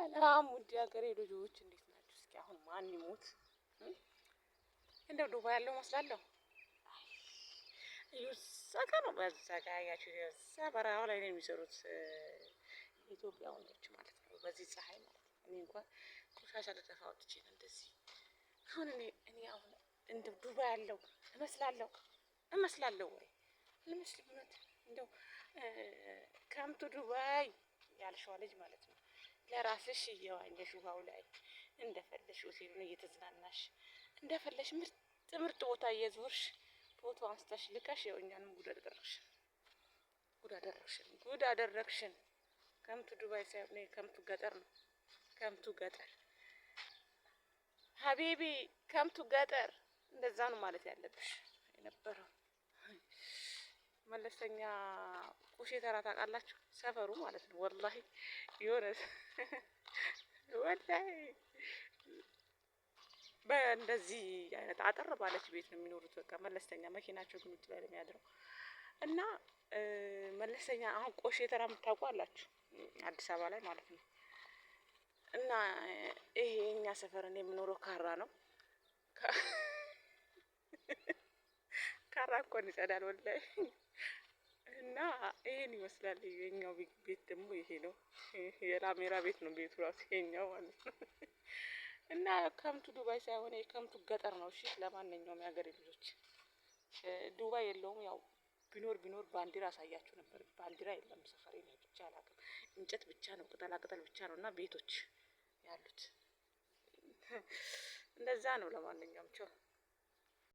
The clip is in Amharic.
ሰላም ውድ ሀገሬ ልጆች እንዴት ናችሁ? እስኪ አሁን ማን ይሞት እንደው ዱባይ ያለው መስላለሁ። እዩሳካ ነው በዛጋ ያያችሁ እዛ በረሃው ላይ ነው የሚሰሩት የኢትዮጵያ ወንዶች ማለት ነው። በዚህ ፀሐይ ማለት ነው። እኔ እንኳን ቆሻሻ ልደፋ ወጥቼ ነው እንደዚህ። አሁን እኔ አሁን እንደ ዱባይ ያለው እመስላለሁ ወይ ልመስል እውነት እንደው ከምቱ ዱባይ ያልሽዋ ልጅ ማለት ነው። ለራስሽ እየዋኘሽ ውሃው ላይ እንደፈለሽ ሆቴሉን እየተዝናናሽ እንደፈለሽ ምርጥ ቦታ እየዞርሽ ፎቶ አንስተሽ ልከሽ ያው እኛንም ጉድ አደረግሽን። ከምቱ ዱባይ ሳይሆን ከምቱ ገጠር ነው። ከምቱ ገጠር ሀቢቢ ከምቱ ገጠር እንደዛ ነው ማለት ያለብሽ የነበረው። መለስተኛ ቁሼ ተራ ታውቃላችሁ? ሰፈሩ ማለት ነው። ወላሂ የሆነ ወላሂ በእንደዚህ አይነት አጠር ባለች ቤት ነው የሚኖሩት። በቃ መለስተኛ መኪናቸው ግን ውጭ ላይ ነው የሚያድረው። እና መለስተኛ አሁን ቆሼ ተራ የምታውቁ አላችሁ አዲስ አበባ ላይ ማለት ነው። እና ይሄ የኛ ሰፈር እኔ የምኖረው ካራ ነው። ካራ እንኳን ይጸዳል ወላሂ። እና ይሄን ይመስላል የኛው ቤት ደግሞ ይሄ ነው። የላሜራ ቤት ነው ቤቱ ራሱ የኛው ማለት ነው። እና ከምቱ ዱባይ ሳይሆን ከምቱ ገጠር ነው። እሺ ለማንኛውም የሀገሬ ልጆች ዱባይ የለውም። ያው ቢኖር ባንዲራ አሳያችሁ ነበር። ባንዲራ የለም ሰፈሬ ላይ ብቻ አላውቅም። እንጨት ብቻ ነው፣ ቅጠል ብቻ ነው እና ቤቶች ያሉት እንደዛ ነው። ለማንኛውም ቻው።